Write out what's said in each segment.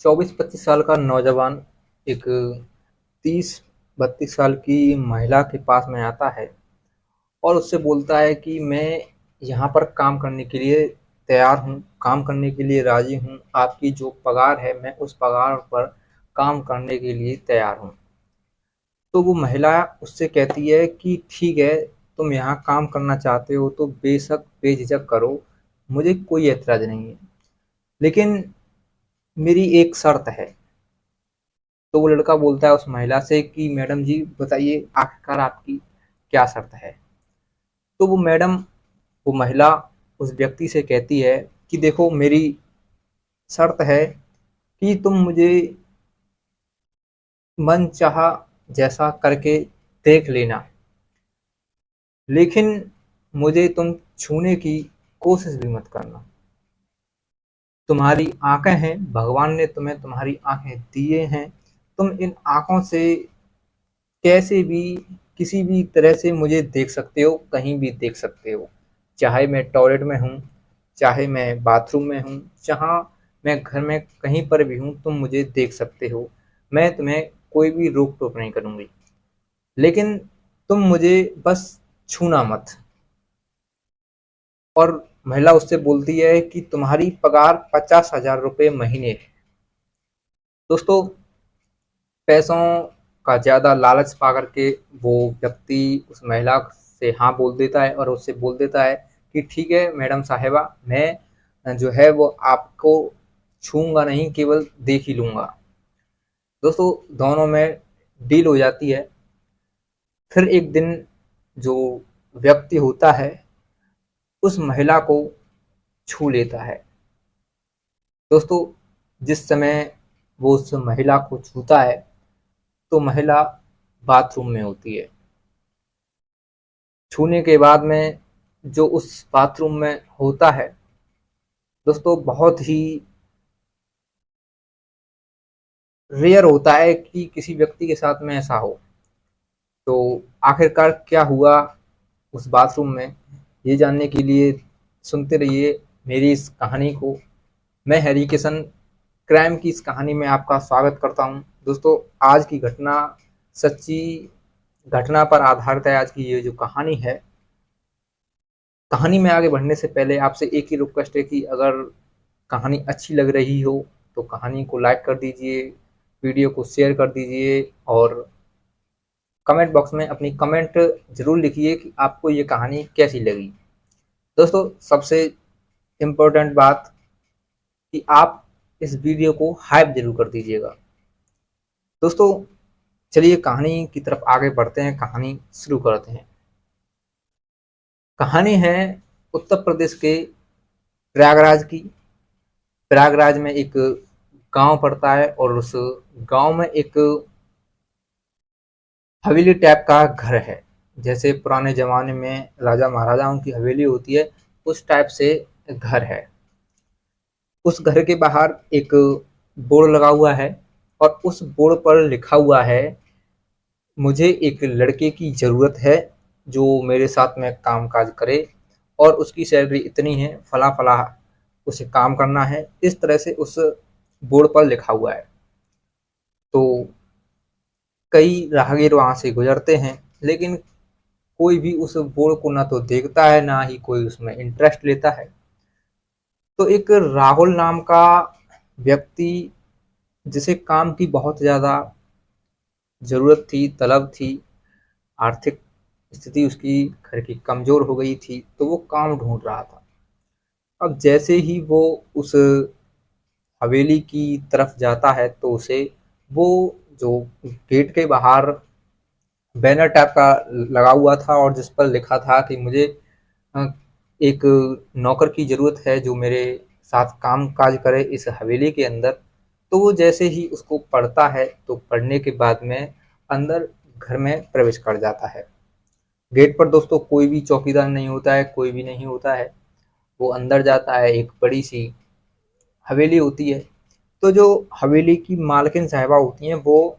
24-25 साल का नौजवान एक 30-32 साल की महिला के पास में आता है और उससे बोलता है कि मैं यहाँ पर काम करने के लिए तैयार हूँ, काम करने के लिए राज़ी हूँ, आपकी जो पगार है मैं उस पगार पर काम करने के लिए तैयार हूँ। तो वो महिला उससे कहती है कि ठीक है, तुम यहाँ काम करना चाहते हो तो बेशक बेझिझक करो, मुझे कोई ऐतराज़ नहीं है। लेकिन मेरी एक शर्त है। तो वो लड़का बोलता है उस महिला से कि मैडम जी बताइए आखिरकार आपकी क्या शर्त है। तो वो महिला उस व्यक्ति से कहती है कि देखो मेरी शर्त है कि तुम मुझे मन चाहा जैसा करके देख लेना, लेकिन मुझे तुम छूने की कोशिश भी मत करना। तुम्हारी आंखें हैं, भगवान ने तुम्हें तुम्हारी आंखें दिए हैं, तुम इन आंखों से कैसे भी किसी भी तरह से मुझे देख सकते हो, कहीं भी देख सकते हो, चाहे मैं टॉयलेट में हूँ, चाहे मैं बाथरूम में हूँ, जहाँ मैं घर में कहीं पर भी हूँ तुम मुझे देख सकते हो, मैं तुम्हें कोई भी रोक टोक नहीं करूँगी, लेकिन तुम मुझे बस छूना मत। और महिला उससे बोलती है कि तुम्हारी पगार 50,000 रुपये महीने है। दोस्तों, पैसों का ज़्यादा लालच पा करके वो व्यक्ति उस महिला से हाँ बोल देता है और उससे बोल देता है कि ठीक है मैडम साहिबा, मैं जो है वो आपको छूंगा नहीं, केवल देख ही लूँगा। दोस्तों, दोनों में डील हो जाती है। फिर एक दिन जो व्यक्ति होता है उस महिला को छू लेता है। दोस्तों, जिस समय वो उस महिला को छूता है तो महिला बाथरूम में होती है। छूने के बाद में जो उस बाथरूम में होता है दोस्तों, बहुत ही रेयर होता है कि किसी व्यक्ति के साथ में ऐसा हो। तो आखिरकार क्या हुआ उस बाथरूम में, ये जानने के लिए सुनते रहिए मेरी इस कहानी को। मैं हैरी किशन क्राइम की इस कहानी में आपका स्वागत करता हूँ। दोस्तों, आज की घटना सच्ची घटना पर आधारित है। आज की ये जो कहानी है, कहानी में आगे बढ़ने से पहले आपसे एक ही रिक्वेस्ट है कि अगर कहानी अच्छी लग रही हो तो कहानी को लाइक कर दीजिए, वीडियो को शेयर कर दीजिए और कमेंट बॉक्स में अपनी कमेंट ज़रूर लिखिए कि आपको ये कहानी कैसी लगी। दोस्तों, सबसे इम्पोर्टेंट बात कि आप इस वीडियो को हाइप ज़रूर कर दीजिएगा। दोस्तों, चलिए कहानी की तरफ आगे बढ़ते हैं, कहानी शुरू करते हैं। कहानी है उत्तर प्रदेश के प्रयागराज की। प्रयागराज में एक गांव पड़ता है और उस गांव में एक हवेली टाइप का घर है। जैसे पुराने ज़माने में राजा महाराजाओं की हवेली होती है, उस टाइप से घर है। उस घर के बाहर एक बोर्ड लगा हुआ है और उस बोर्ड पर लिखा हुआ है, मुझे एक लड़के की ज़रूरत है जो मेरे साथ में काम काज करे और उसकी सैलरी इतनी है, फला फला उसे काम करना है। इस तरह से उस बोर्ड पर लिखा हुआ है। तो कई राहगीर वहाँ से गुजरते हैं, लेकिन कोई भी उस बोर्ड को ना तो देखता है, ना ही कोई उसमें इंटरेस्ट लेता है। तो एक राहुल नाम का व्यक्ति, जिसे काम की बहुत ज़्यादा ज़रूरत थी, तलब थी, आर्थिक स्थिति उसकी घर की कमज़ोर हो गई थी, तो वो काम ढूंढ रहा था। अब जैसे ही वो उस हवेली की तरफ जाता है तो उसे वो जो गेट के बाहर बैनर टाइप का लगा हुआ था और जिस पर लिखा था कि मुझे अ, एक नौकर की ज़रूरत है जो मेरे साथ काम काज करे इस हवेली के अंदर। तो वो जैसे ही उसको पढ़ता है तो पढ़ने के बाद में अंदर घर में प्रवेश कर जाता है। गेट पर दोस्तों कोई भी चौकीदार नहीं होता है, कोई भी नहीं होता है। वो अंदर जाता है, एक बड़ी सी हवेली होती है। तो जो हवेली की मालकिन साहिबा होती हैं वो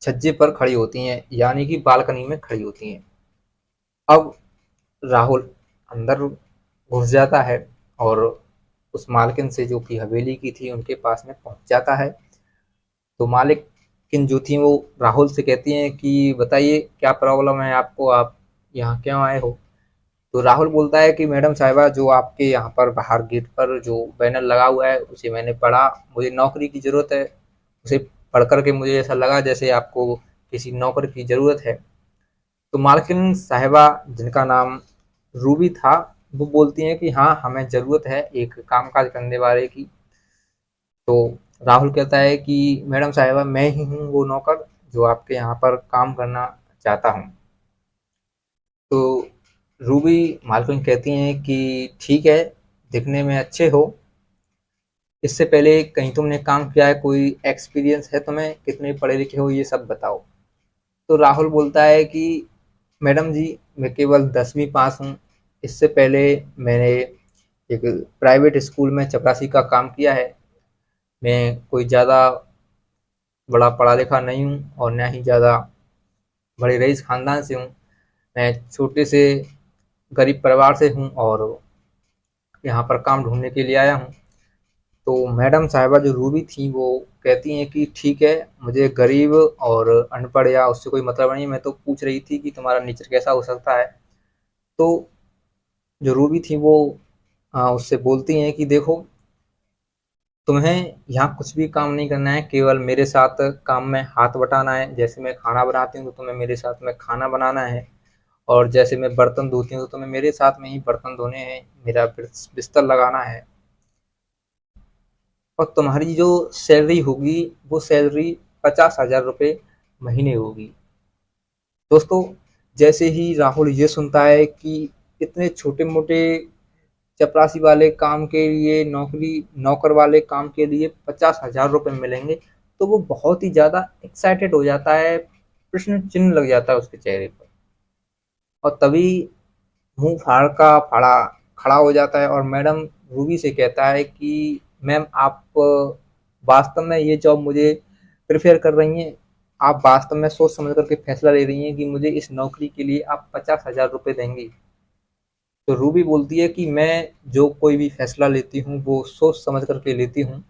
छज्जे पर खड़ी होती हैं, यानी कि बालकनी में खड़ी होती हैं। अब राहुल अंदर घुस जाता है और उस मालकिन से जो कि हवेली की थी उनके पास में पहुंच जाता है। तो मालकिन जो थी वो राहुल से कहती हैं कि बताइए क्या प्रॉब्लम है आपको, आप यहाँ क्यों आए हो। तो राहुल बोलता है कि मैडम साहिबा, जो आपके यहाँ पर बाहर गेट पर जो बैनर लगा हुआ है उसे मैंने पढ़ा, मुझे नौकरी की ज़रूरत है। उसे पढ़ कर के मुझे ऐसा लगा जैसे आपको किसी नौकर की ज़रूरत है। तो मालकिन साहिबा, जिनका नाम रूबी था, वो बोलती हैं कि हाँ, हमें ज़रूरत है एक कामकाज करने वाले की। तो राहुल कहता है कि मैडम साहिबा, मैं ही हूँ वो नौकर जो आपके यहाँ पर काम करना चाहता हूँ। तो रूबी मालकिन कहती हैं कि ठीक है, दिखने में अच्छे हो, इससे पहले कहीं तुमने काम किया है, कोई एक्सपीरियंस है तुम्हें, कितने पढ़े लिखे हो, ये सब बताओ। तो राहुल बोलता है कि मैडम जी, मैं केवल 10वीं पास हूँ, इससे पहले मैंने एक प्राइवेट स्कूल में चपरासी का काम किया है। मैं कोई ज़्यादा बड़ा पढ़ा लिखा नहीं हूँ और ना ही ज़्यादा बड़े रईस ख़ानदान से हूँ। मैं छोटे से गरीब परिवार से हूँ और यहाँ पर काम ढूंढने के लिए आया हूँ। तो मैडम साहिबा जो रूबी थी वो कहती हैं कि ठीक है, मुझे गरीब और अनपढ़ या उससे कोई मतलब नहीं, मैं तो पूछ रही थी कि तुम्हारा नेचर कैसा हो सकता है। तो जो रूबी थी वो उससे बोलती हैं कि देखो, तुम्हें यहाँ कुछ भी काम नहीं करना है, केवल मेरे साथ काम में हाथ बटाना है। जैसे मैं खाना बनाती हूँ तो तुम्हें मेरे साथ में खाना बनाना है, और जैसे मैं बर्तन धोती हूँ तो तुम्हें मेरे साथ में ही बर्तन धोने हैं, मेरा बिस्तर लगाना है। और तुम्हारी जो सैलरी होगी वो सैलरी 50,000 रुपये महीने होगी। दोस्तों, जैसे ही राहुल ये सुनता है कि इतने छोटे मोटे चपरासी वाले काम के लिए, नौकरी नौकर वाले काम के लिए 50,000 रुपये मिलेंगे, तो वो बहुत ही ज़्यादा एक्साइटेड हो जाता है, प्रश्न चिन्ह लग जाता है उसके चेहरे पर। और तभी मुंह फाड़ का फाड़ा खड़ा हो जाता है और मैडम रूबी से कहता है कि मैम, आप वास्तव में ये जॉब मुझे प्रेफर कर रही हैं, आप वास्तव में सोच समझ करके फैसला ले रही हैं कि मुझे इस नौकरी के लिए आप 50,000 रुपये देंगी। तो रूबी बोलती है कि मैं जो कोई भी फैसला लेती हूँ वो सोच समझ करके लेती हूँ,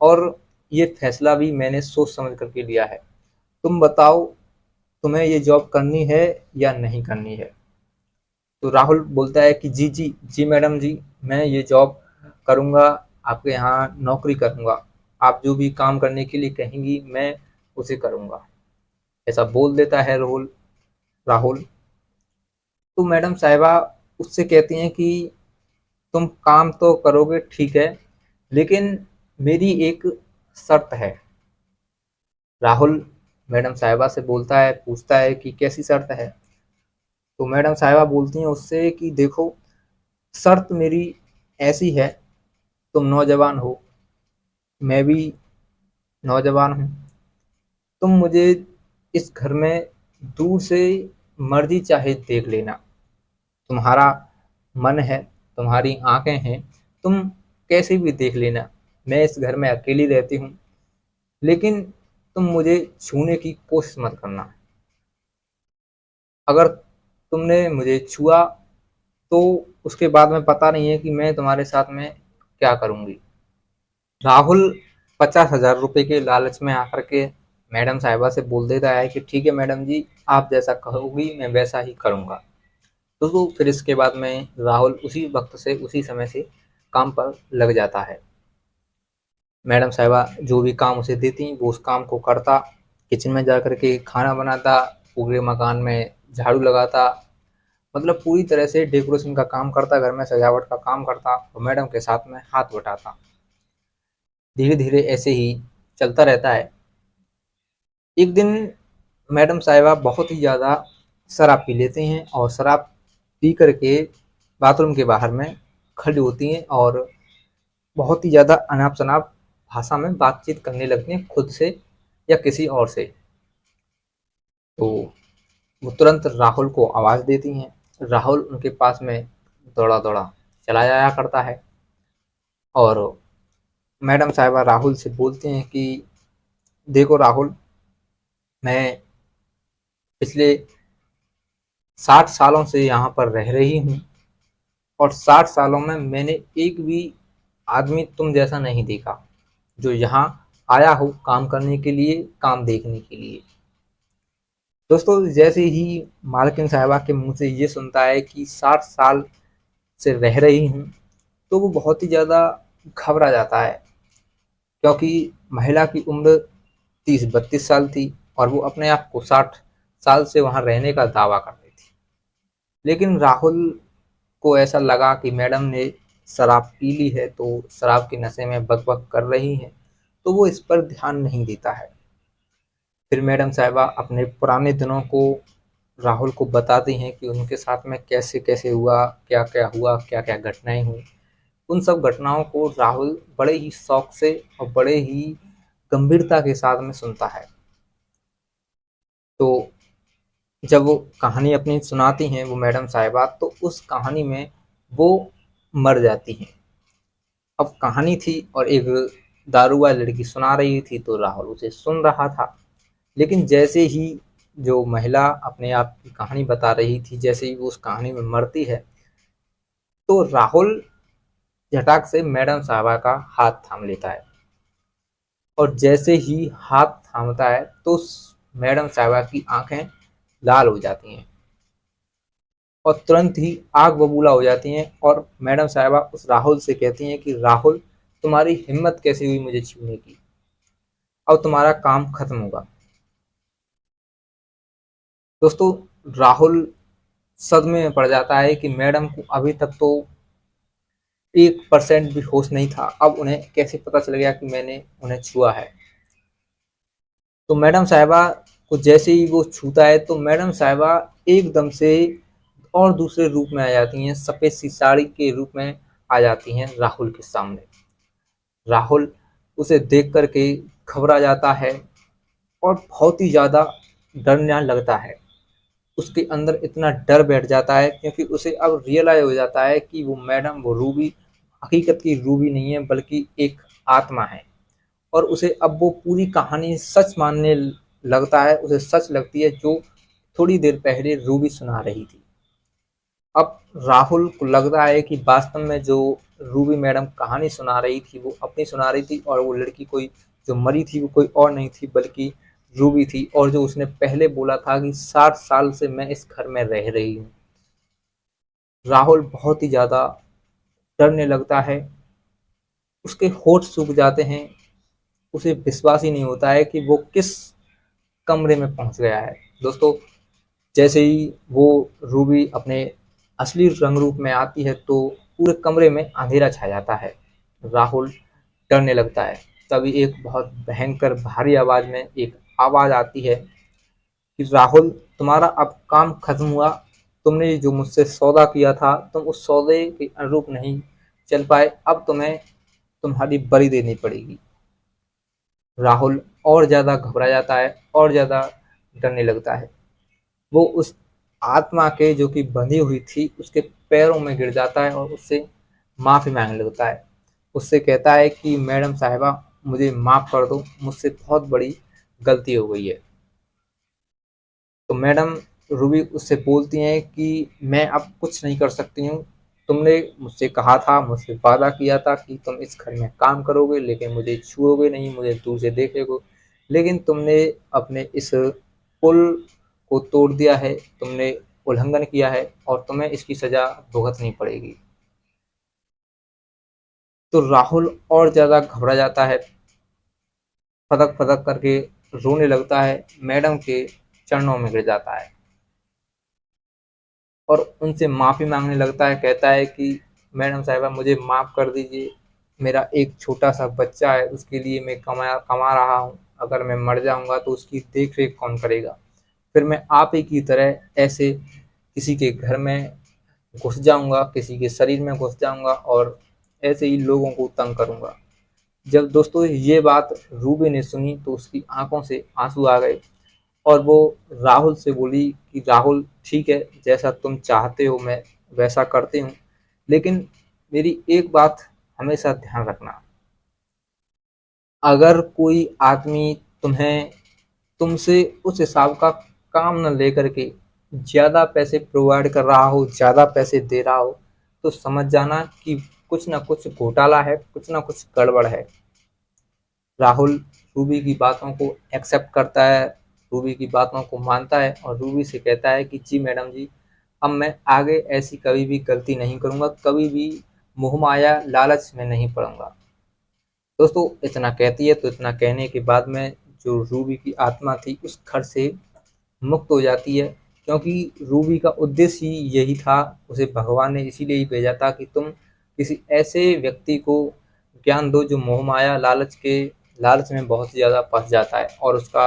और ये फैसला भी मैंने सोच समझ करके लिया है। तुम बताओ, तुम्हें ये जॉब करनी है या नहीं करनी है। तो राहुल बोलता है कि जी जी जी मैडम जी, मैं ये जॉब करूँगा, आपके यहाँ नौकरी करूँगा, आप जो भी काम करने के लिए कहेंगी मैं उसे करूँगा, ऐसा बोल देता है राहुल। तो मैडम साहिबा उससे कहती हैं कि तुम काम तो करोगे ठीक है, लेकिन मेरी एक शर्त है। राहुल मैडम साहिबा से बोलता है, पूछता है कि कैसी शर्त है। तो मैडम साहिबा बोलती हैं उससे कि देखो, शर्त मेरी ऐसी है, तुम नौजवान हो, मैं भी नौजवान हूँ, तुम मुझे इस घर में दूर से मर्जी चाहे देख लेना, तुम्हारा मन है, तुम्हारी आंखें हैं, तुम कैसे भी देख लेना, मैं इस घर में अकेली रहती हूँ, लेकिन तुम मुझे छूने की कोशिश मत करना। अगर तुमने मुझे छुआ तो उसके बाद में पता नहीं है कि मैं तुम्हारे साथ में क्या करूँगी। राहुल 50,000 रुपये के लालच में आकर के मैडम साहिबा से बोल देता है कि ठीक है मैडम जी, आप जैसा कहोगी मैं वैसा ही करूँगा। तो फिर इसके बाद में राहुल उसी वक्त से, उसी समय से काम पर लग जाता है। मैडम साहिबा जो भी काम उसे देती वो उस काम को करता, किचन में जा कर के खाना बनाता, पूरे मकान में झाड़ू लगाता, मतलब पूरी तरह से डेकोरेशन का काम करता, घर में सजावट का काम करता और मैडम के साथ में हाथ बटाता। धीरे धीरे ऐसे ही चलता रहता है। एक दिन मैडम साहिबा बहुत ही ज़्यादा शराब पी लेते हैं और शराब पी करके बाथरूम के बाहर में खड़ी होती हैं और बहुत ही ज़्यादा अनाप शनाप भाषा में बातचीत करने लगती हैं खुद से या किसी और से। तो वो तुरंत राहुल को आवाज़ देती हैं। राहुल उनके पास में दौड़ा दौड़ा चला जाया करता है और मैडम साहिबा राहुल से बोलते हैं कि देखो राहुल, मैं पिछले 60 सालों से यहाँ पर रह रही हूँ और 60 सालों में मैंने एक भी आदमी तुम जैसा नहीं देखा, जो यहाँ आया हो काम करने के लिए, काम देखने के लिए। दोस्तों, जैसे ही मालकिन साहिबा के मुंह से ये सुनता है कि 60 साल से रह रही हूँ, तो वो बहुत ही ज़्यादा घबरा जाता है, क्योंकि महिला की उम्र 30-32 साल थी और वो अपने आप को 60 साल से वहाँ रहने का दावा कर रही थी। लेकिन राहुल को ऐसा लगा कि मैडम ने शराब पी ली है, तो शराब के नशे में बक-बक कर रही हैं, तो वो इस पर ध्यान नहीं देता है। फिर मैडम साहिबा अपने पुराने दिनों को राहुल को बताती हैं कि उनके साथ में कैसे-कैसे हुआ, क्या-क्या हुआ, क्या-क्या घटनाएँ हुईं। उन सब घटनाओं को राहुल बड़े ही शौक से और बड़े ही गंभीरता के साथ में सुनता है। तो जब वो कहानी अपनी सुनाती हैं वो मैडम साहिबा, तो उस कहानी में वो मर जाती हैं। अब कहानी थी और एक दारूबाज लड़की सुना रही थी, तो राहुल उसे सुन रहा था। लेकिन जैसे ही जो महिला अपने आप की कहानी बता रही थी, जैसे ही वो उस कहानी में मरती है, तो राहुल झटाक से मैडम साहबा का हाथ थाम लेता है। और जैसे ही हाथ थामता है तो मैडम साहबा की आंखें लाल हो जाती हैं और तुरंत ही आग बबूला हो जाती हैं। और मैडम साहबा उस राहुल से कहती हैं कि राहुल, तुम्हारी हिम्मत कैसे हुई मुझे छूने की, अब तुम्हारा काम खत्म होगा। दोस्तों, राहुल सदमे में पड़ जाता है कि मैडम को अभी तक तो 1% भी होश नहीं था, अब उन्हें कैसे पता चल गया कि मैंने उन्हें छुआ है। तो मैडम साहिबा को जैसे ही वो छूता है, तो मैडम साहिबा एकदम से और दूसरे रूप में आ जाती हैं, सफ़ेद सी साड़ी के रूप में आ जाती हैं राहुल के सामने। राहुल उसे देख कर के घबरा जाता है और बहुत ही ज़्यादा डरने लगता है। उसके अंदर इतना डर बैठ जाता है, क्योंकि उसे अब रियलाइज़ हो जाता है कि वो मैडम, वो रूबी हकीकत की रूबी नहीं है, बल्कि एक आत्मा है। और उसे अब वो पूरी कहानी सच मानने लगता है, उसे सच लगती है जो थोड़ी देर पहले रूबी सुना रही थी। अब राहुल को लगता है कि वास्तव में जो रूबी मैडम कहानी सुना रही थी वो अपनी सुना रही थी, और वो लड़की कोई जो मरी थी वो कोई और नहीं थी बल्कि रूबी थी, और जो उसने पहले बोला था कि 60 साल से मैं इस घर में रह रही हूँ। राहुल बहुत ही ज़्यादा डरने लगता है, उसके होठ सूख जाते हैं, उसे विश्वास ही नहीं होता है कि वो किस कमरे में पहुंच गया है। दोस्तों, जैसे ही वो रूबी अपने असली रंग रूप में आती है, तो पूरे कमरे में अंधेरा छा जाता है। राहुल डरने लगता है। तभी एक बहुत भयंकर भारी आवाज में एक आवाज आती है कि राहुल, तुम्हारा अब काम खत्म हुआ। तुमने जो मुझसे सौदा किया था, तुम उस सौदे के अनुरूप नहीं चल पाए, अब तुम्हें तुम्हारी बलि देनी पड़ेगी। राहुल और ज़्यादा घबरा जाता है और ज़्यादा डरने लगता है। वो उस आत्मा के, जो कि बंधी हुई थी, उसके पैरों में गिर जाता है और उससे माफ़ी मांगने लगता है। उससे कहता है कि मैडम साहिबा, मुझे माफ़ कर दो, मुझसे बहुत बड़ी गलती हो गई है। तो मैडम रूबी उससे बोलती हैं कि मैं अब कुछ नहीं कर सकती हूँ। तुमने मुझसे कहा था, मुझसे वादा किया था कि तुम इस घर में काम करोगे, लेकिन मुझे छुओगे नहीं, मुझे दूर से देखोगे। लेकिन तुमने अपने इस पुल को तोड़ दिया है, तुमने उल्लंघन किया है और तुम्हें इसकी सज़ा भुगतनी पड़ेगी। तो राहुल और ज़्यादा घबरा जाता है, फदक-फदक करके रोने लगता है, मैडम के चरणों में गिर जाता है और उनसे माफ़ी मांगने लगता है। कहता है कि मैडम साहिबा, मुझे माफ़ कर दीजिए, मेरा एक छोटा सा बच्चा है, उसके लिए मैं कमा रहा हूँ, अगर मैं मर जाऊँगा तो उसकी देख रेख कौन करेगा। फिर मैं आप ही की तरह ऐसे किसी के घर में घुस जाऊँगा, किसी के शरीर में घुस जाऊँगा और ऐसे ही लोगों को तंग करूँगा। जब दोस्तों ये बात रूबी ने सुनी, तो उसकी आंखों से आंसू आ गए और वो राहुल से बोली कि राहुल, ठीक है, जैसा तुम चाहते हो मैं वैसा करती हूँ, लेकिन मेरी एक बात हमेशा ध्यान रखना, अगर कोई आदमी तुम्हें तुमसे उस हिसाब का काम न लेकर के ज़्यादा पैसे प्रोवाइड कर रहा हो, ज़्यादा पैसे दे रहा हो, तो समझ जाना कि कुछ ना कुछ घोटाला है, कुछ ना कुछ गड़बड़ है। राहुल रूबी की बातों को एक्सेप्ट करता है, रूबी की बातों को मानता है और रूबी से कहता है कि जी मैडम जी, अब मैं आगे ऐसी कभी भी गलती नहीं करूँगा, कभी भी मोहमाया लालच में नहीं पड़ूंगा। दोस्तों इतना कहती है तो इतना कहने के बाद में जो रूबी की आत्मा थी उस घर से मुक्त हो जाती है, क्योंकि रूबी का उद्देश्य ही यही था, उसे भगवान ने इसीलिए ही भेजा था कि तुम किसी ऐसे व्यक्ति को ज्ञान दो जो मोहमाया लालच में बहुत ज़्यादा फंस जाता है। और उसका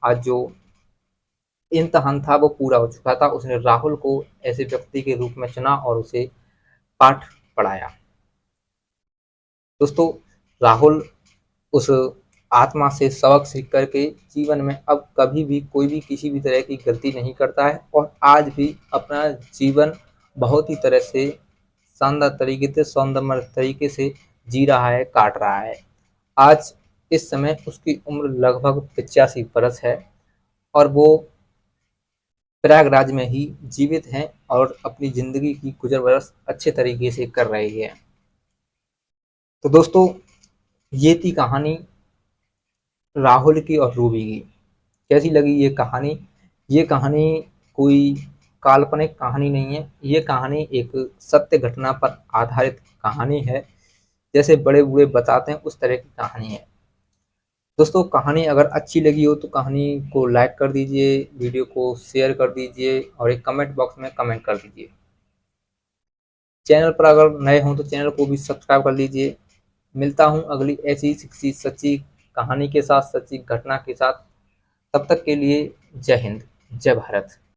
आज जो इम्तिहान था वो पूरा हो चुका था, उसने राहुल को ऐसे व्यक्ति के रूप में चुना और उसे पाठ पढ़ाया। दोस्तों राहुल उस आत्मा से सबक सीख करके जीवन में अब कभी भी कोई भी किसी भी तरह की गलती नहीं करता है और आज भी अपना जीवन बहुत ही तरह से शानदार तरीके से सौंदर्य तरीके से जी रहा है, काट रहा है। आज इस समय उसकी उम्र लगभग 85 बरस है और वो प्रयागराज में ही जीवित हैं और अपनी जिंदगी की गुजर बसर अच्छे तरीके से कर रहे हैं। तो दोस्तों ये थी कहानी राहुल की और रूबी की। कैसी लगी ये कहानी? ये कहानी कोई काल्पनिक कहानी नहीं है, ये कहानी एक सत्य घटना पर आधारित कहानी है। जैसे बड़े बूढ़े बताते हैं उस तरह की कहानी है। दोस्तों कहानी अगर अच्छी लगी हो तो कहानी को लाइक कर दीजिए, वीडियो को शेयर कर दीजिए और एक कमेंट बॉक्स में कमेंट कर दीजिए। चैनल पर अगर नए हों तो चैनल को भी सब्सक्राइब कर लीजिए। मिलता हूँ अगली ऐसी सच्ची कहानी के साथ, सच्ची घटना के साथ। तब तक के लिए जय हिंद, जय भारत।